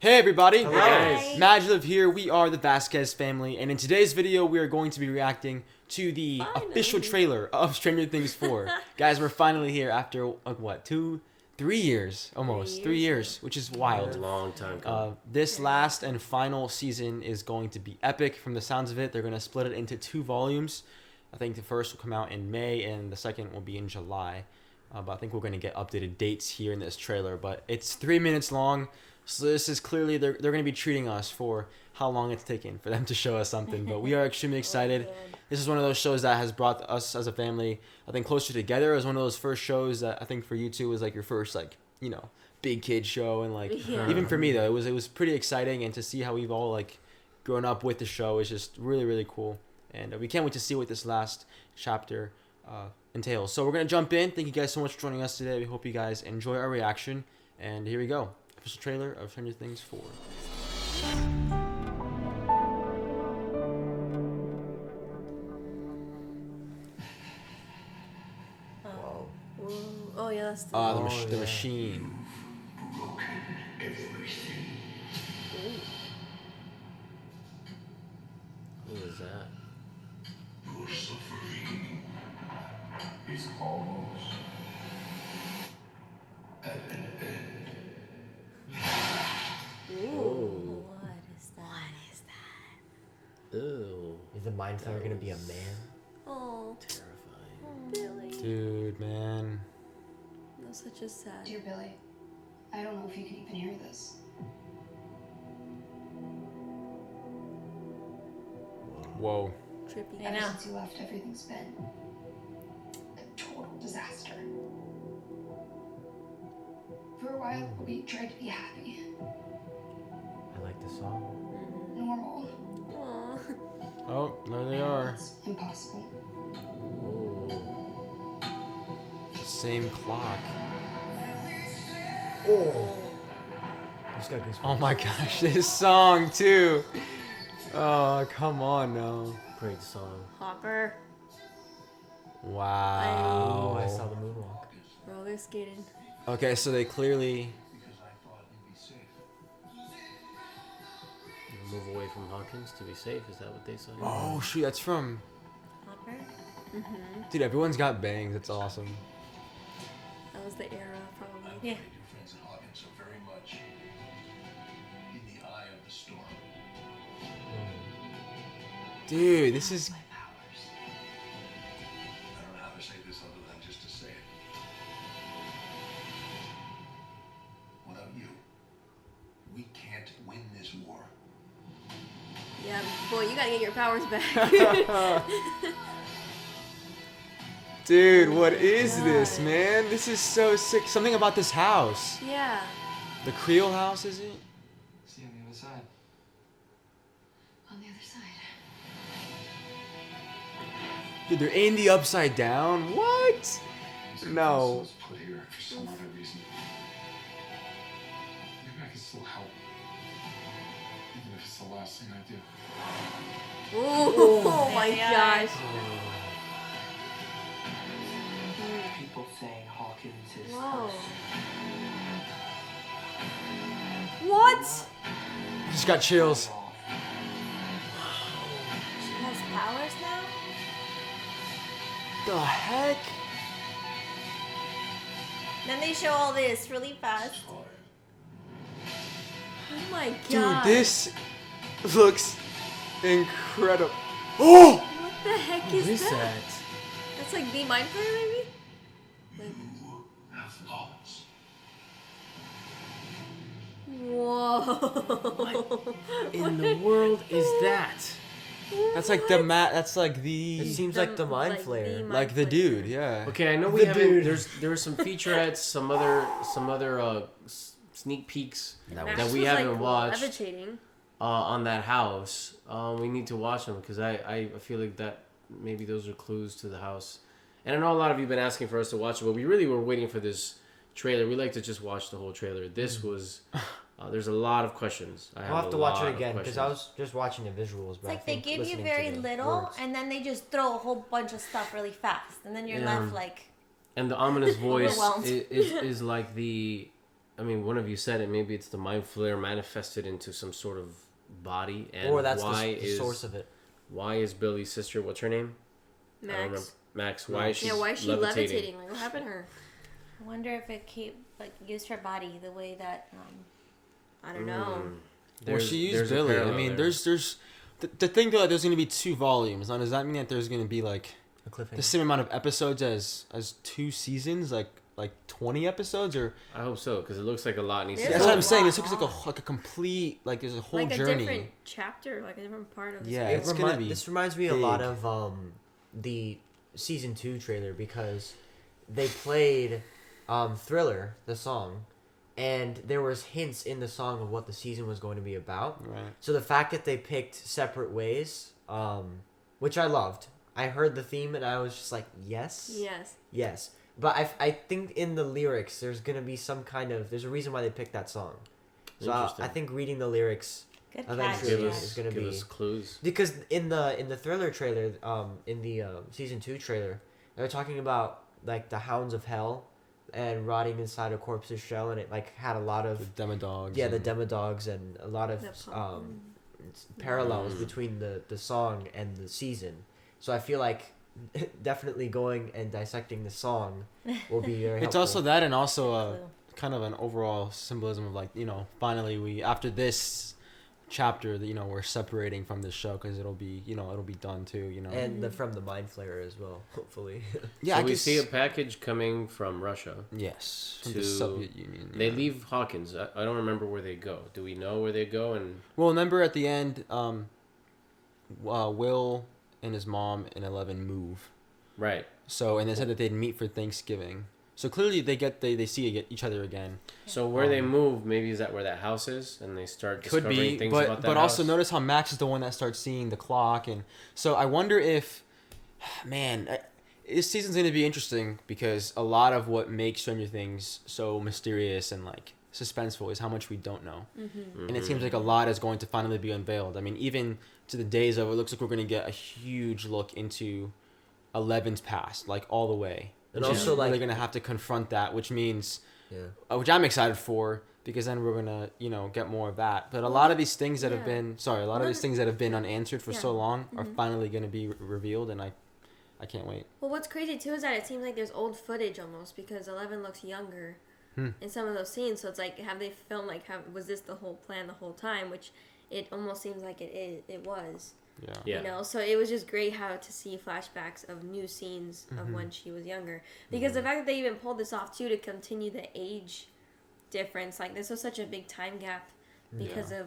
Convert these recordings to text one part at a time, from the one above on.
Hey everybody! Hello. Hi. MaJeliv here, we are the Vasquez family, and in today's video we are going to be reacting to the official trailer of Stranger Things 4. Guys, we're finally here after, like what, 3 years? Almost, 3 years, which is wild. A long time coming. This last and final season is going to be epic from the sounds of it. They're going to split it into 2 volumes. I think the first will come out in May and the second will be in July. But I think we're going to get updated dates here in this trailer, but it's 3 minutes long. So this is clearly, they're going to be treating us for how long it's taken for them to show us something. But we are extremely excited. This is one of those shows that has brought us as a family, I think, closer together. It was one of those first shows that I think for you two was like your first, like, you know, big kid show. And like, even for me though, it was pretty exciting. And to see how we've all like grown up with the show is just really, really cool. And we can't wait to see what this last chapter entails. So we're going to jump in. Thank you guys so much for joining us today. We hope you guys enjoy our reaction. And here we go. Official trailer of Stranger Things 4. Whoa. Oh yeah, that's The machine. Who is that? Your suffering is almost at an end. Ooh. What is that? Ew. Is the mind flayer gonna be a man? Oh, Terrifying. Billy. Dude, man. That's such a sad. Dear Billy, I don't know if you can even hear this. Whoa. Trippy. Ever since you left, everything's been a total disaster. For a while, we tried to be happy, I like the song. normal. Aw. Oh, there they are. It's impossible. Same clock. Oh. Just got goosebumps. Oh my gosh, this song too. Oh, come on now. Great song. Hopper. Wow. Oh, I saw the moonwalk. Roller skating. Okay, so they clearly... Because I thought you'd be safe. Move away from Hawkins to be safe. Is that what they said? Oh shoot, that's from... Hopper. Dude, everyone's got bangs. It's awesome. That was the era, probably. I'm afraid your friends at Hawkins are very much in the eye of the storm. Dude, this is... My powers. I don't know how to say this other than just to say it. Without you, we can't win this war. Yeah, boy, you gotta get your powers back. Dude, what is this, man? This is so sick. Something about this house. Yeah. The Creole house, is it? See on the other side. On the other side. Dude, they're in the upside down? What? No. Let's put here for some other reason. Maybe I can still help. Even if it's the last thing I do. Oh my gosh. People say Hawkins is Whoa. What? Just got chills. She has powers now? The heck? Then they show all this really fast. Hard. Oh my Dude, god. this looks incredible. Oh! What the heck What is is that? that? That's like the mind flayer, maybe? You have lost. Whoa. What in the world is that? That's like the that's like It the... seems like the mind flayer. Like the dude, yeah. Okay, I know we The haven't. dude. There were some featurettes, some other sneak peeks that we haven't watched Levitating. on that house. We need to watch them because I feel like that maybe those are clues to the house. And I know a lot of you have been asking for us to watch it, but we really were waiting for this trailer. We like to just watch the whole trailer. This was there's a lot of questions. I'll have to watch it again because I was just watching the visuals. It's But like they give you listening to very the little, words. and then they just throw a whole bunch of stuff really fast, and then you're Yeah. left like, And the ominous voice Overwhelmed. is like the I mean, one of you said it. Maybe it's the mind flare manifested into some sort of body, and Or that's why the source of it. Why is Billy's sister? What's her name? I don't remember. Max. Max. Why is she? Yeah, why is she levitating? Like, what happened to her? I wonder if it used her body the way that. I don't know. Well, she used Billy. I mean, there's the thing though. There's going to be 2 volumes. Now, does that mean that there's going to be like the same amount of episodes as 2 seasons, like 20 episodes, or? I hope so, because it looks like a lot needs. That's what I'm saying. It looks like a complete, like there's a whole like journey. A different chapter, like a different part of the Yeah, story. it's gonna be. This reminds me big. a lot of the season 2 trailer, because they played Thriller, the song, and there was hints in the song of what the season was going to be about. Right. So the fact that they picked separate ways, which I loved. I heard the theme and I was just like, yes. But I think in the lyrics there's gonna be there's a reason why they picked that song. So I think reading the lyrics eventually is gonna give be us clues. Because in the Thriller trailer, in the season 2 trailer, they're talking about like the hounds of hell and rotting inside a corpse's shell, and it like had a lot of the demodogs. Yeah, the demodogs, and a lot of parallels between the song and the season. So I feel like definitely going and dissecting the song will be very helpful. It's also that, and also kind of an overall symbolism of like, finally after this chapter that we're separating from this show, because it'll be done too, and from the mind flayer as well, hopefully. Yeah, so we see a package coming from Russia. Yes, from the Soviet Union. They leave Hawkins. I don't remember where they go. Do we know where they go? And well, remember at the end, Will and his mom and 11 move. Right. So, and they said that they'd meet for Thanksgiving. So clearly they see each other again. So where they move, maybe is that where that house is, and they start discovering things about that but house? also notice how Max is the one that starts seeing the clock, and so I wonder if, this season's gonna be interesting, because a lot of what makes Stranger Things so mysterious and like suspenseful is how much we don't know, and it seems like a lot is going to finally be unveiled. I mean, even to the days of it looks like we're gonna get a huge look into 11's past, like all the way. And also, like, they're gonna have to confront that, which means, which I'm excited for, because then we're gonna, get more of that. But a lot of these things that have been, these things that have been unanswered for so long are finally gonna be revealed, and I can't wait. Well, what's crazy too is that it seems like there's old footage almost, because 11 looks younger in some of those scenes. So it's like, have they filmed was this the whole plan the whole time? Which it almost seems like it was. Yeah. So it was just great to see flashbacks of new scenes of when she was younger, because the fact that they even pulled this off too, to continue the age difference, like this was such a big time gap because of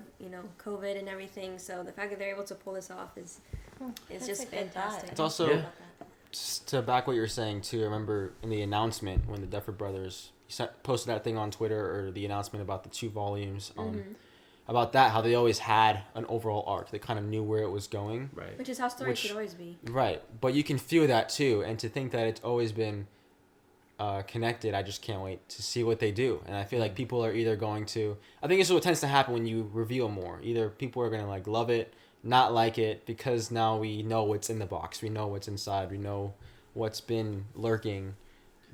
COVID and everything. So the fact that they're able to pull this off is just fantastic. It's also just to back what you're saying too. I remember in the announcement when the Duffer Brothers posted that thing on Twitter, or the announcement about the 2 volumes. About that, how they always had an overall arc. They kind of knew where it was going. Right. Which is how stories should always be. Right. But you can feel that too. And to think that it's always been connected, I just can't wait to see what they do. And I feel like people are either going to... I think this is what tends to happen when you reveal more. Either people are going to like love it, not like it, because now we know what's in the box. We know what's inside. We know what's been lurking.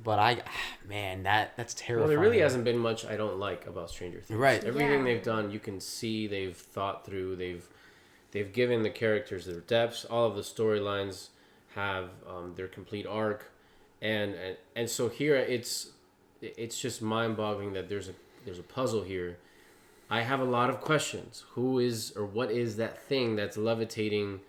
But that's terrifying. Well, there really hasn't been much I don't like about Stranger Things. Right. Everything they've done, you can see they've thought through. They've given the characters their depths. All of the storylines have their complete arc, and so here it's just mind-boggling that there's a puzzle here. I have a lot of questions. Who is or what is that thing that's levitating?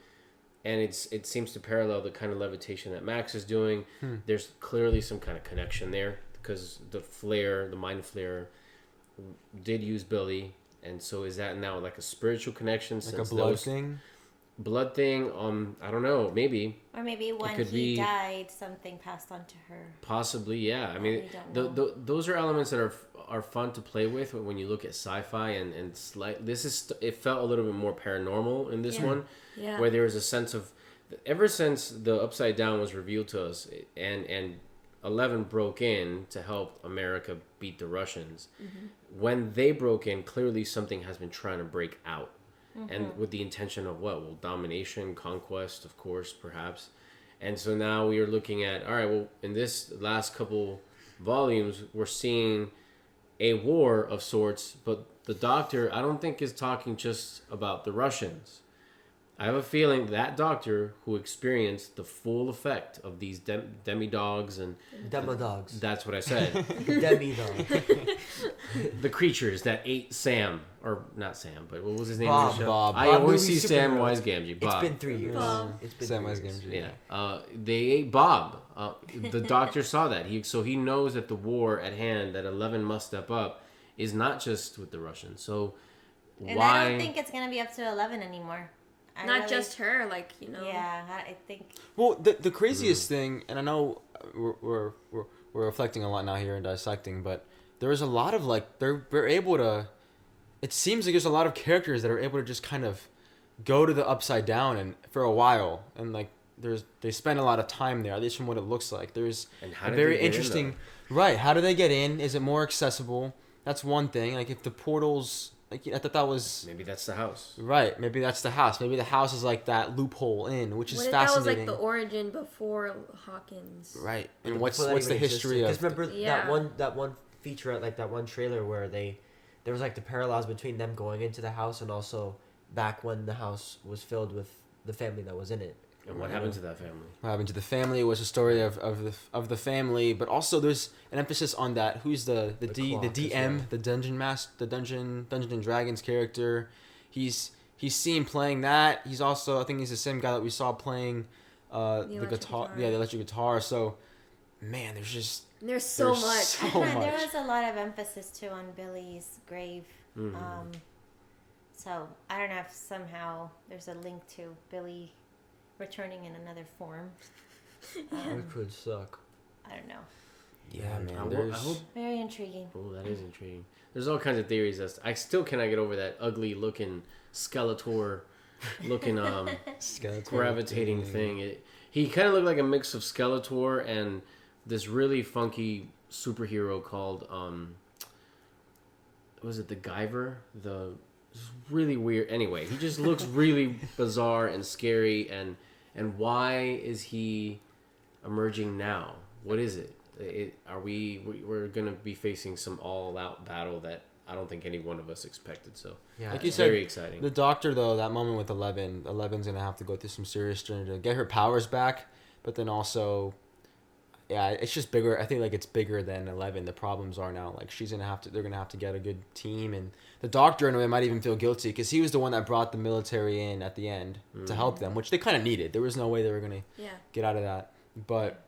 And it seems to parallel the kind of levitation that Max is doing. There's clearly some kind of connection there, because the mind flare, did use Billy, and so is that now like a spiritual connection? Like a blood thing? Blood thing. I don't know. Maybe. Or maybe when he died, something passed on to her. Possibly, yeah. I mean, those are elements that are fun to play with when you look at sci-fi, and it felt a little bit more paranormal in this one. Yeah. Where there was a sense of, ever since the Upside Down was revealed to us, and 11 broke in to help America beat the Russians, when they broke in, clearly something has been trying to break out, and with the intention of what? Well, domination, conquest, of course, perhaps. And so now we are looking at, all right, well, in this last couple volumes, we're seeing a war of sorts, but the doctor, I don't think, is talking just about the Russians. I have a feeling that doctor who experienced the full effect of these demi-dogs and... Demo-dogs. That's what I said. Demi-dogs. The creatures that ate Sam. Or not Sam, but what was his name? Bob. I always see Samwise Gamgee. Bob. It's been 3 years. It's been Samwise Gamgee. Yeah. They ate Bob. The doctor saw that. So he knows that the war at hand, that 11 must step up, is not just with the Russians. So and why... I don't think it's going to be up to 11 anymore. Not just her, like, you know. Yeah, I think. Well, the craziest thing, and I know we're reflecting a lot now here and dissecting, but there's a lot of, like, they're able to... It seems like there's a lot of characters that are able to just kind of go to the Upside Down and for a while, and, like, they spend a lot of time there, at least from what it looks like. There's a very interesting... Right, how do they get in? Is it more accessible? That's one thing. Like, if the portals... Like, I thought that was... Maybe that's the house. Right, maybe that's the house. Maybe the house is like that loophole in, which is fascinating. That was like the origin before Hawkins. Right, and what's the history of... Because remember that one featurette, like that one trailer where there was like the parallels between them going into the house and also back when the house was filled with the family that was in it. And what happened to that family? What happened to the family was a story of the family, but also there's an emphasis on that. Who's the DM, the Dungeon Master, the Dungeons and Dragons character. He's seen playing that. He's also, I think he's the same guy that we saw playing the guitar. Yeah, the electric guitar. So, man, there's so much. So There was a lot of emphasis too on Billy's grave. Mm-hmm. So I don't know if somehow there's a link to Billy returning in another form. It could suck. I don't know. Yeah, man. I hope... Very intriguing. Oh, that is intriguing. There's all kinds of theories. I still cannot get over that ugly looking Skeletor looking gravitating thing. He kind of looked like a mix of Skeletor and this really funky superhero called was it the Guyver? Really weird. Anyway, he just looks really bizarre and scary. And why is he emerging now? What is it? We're gonna be facing some all-out battle that I don't think any one of us expected. So yeah, like you said, very exciting. The Doctor, though, that moment with 11's gonna have to go through some serious journey to get her powers back, but then also, yeah, it's just bigger. I think like it's bigger than 11. The problems are now like they're gonna have to get a good team, and the Doctor in a way might even feel guilty because he was the one that brought the military in at the end to help them, which they kind of needed. There was no way they were gonna get out of that, but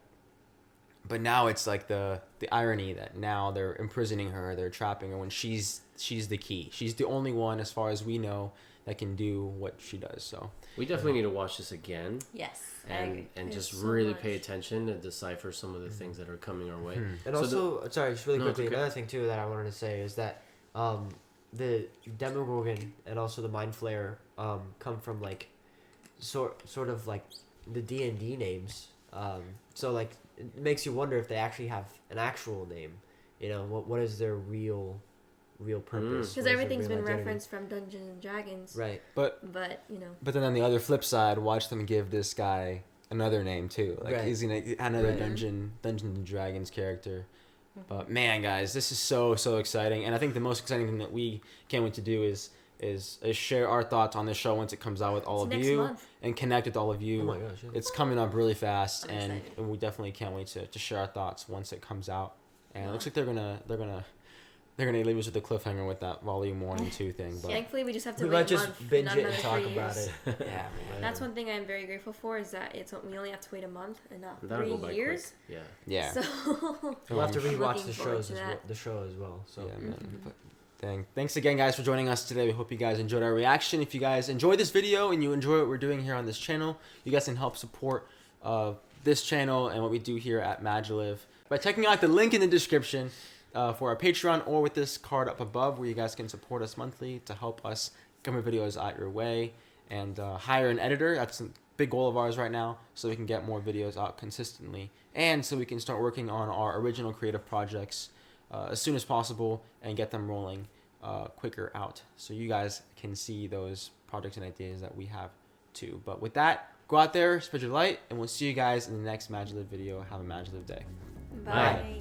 now it's like the irony that now they're imprisoning her, they're trapping her when she's the key. She's the only one, as far as we know, that can do what she does. So we definitely need to watch this again. Yes, and just really pay attention to decipher some of the things that are coming our way. And so also, sorry, just really quickly, another thing too that I wanted to say is that the Demogorgon and also the Mind Flayer come from like sort of like the D&D names. So like it makes you wonder if they actually have an actual name. You know, what is their real purpose? Because everything's been referenced from Dungeons and Dragons. Right. But you know. But then on the other flip side, watch them give this guy another name too. Like he's gonna another Dungeons and Dragons character. But man, guys, this is so exciting, and I think the most exciting thing that we can't wait to do is share our thoughts on this show once it comes out with all of you and connect with all of you. Oh my gosh, yeah. It's coming up really fast, and we definitely can't wait to share our thoughts once it comes out. And it looks like they're gonna leave us with a cliffhanger with that volume 1 and 2 thing. But thankfully, we just have to we wait might just month, binge it and talk about it. Yeah, that's one thing I'm very grateful for is that we only have to wait a month and not That'll 3 years. Quick. Yeah. So we'll have to rewatch the show as well. So yeah, man. But thanks again, guys, for joining us today. We hope you guys enjoyed our reaction. If you guys enjoyed this video and you enjoy what we're doing here on this channel, you guys can help support this channel and what we do here at MaJeliv by checking out the link in the description for our Patreon, or with this card up above where you guys can support us monthly to help us get more videos out your way and hire an editor. That's a big goal of ours right now, so we can get more videos out consistently and so we can start working on our original creative projects as soon as possible and get them rolling quicker out so you guys can see those projects and ideas that we have too. But with that, go out there, spread your light, and we'll see you guys in the next MaJeliv video. Have a MaJeliv day. Bye.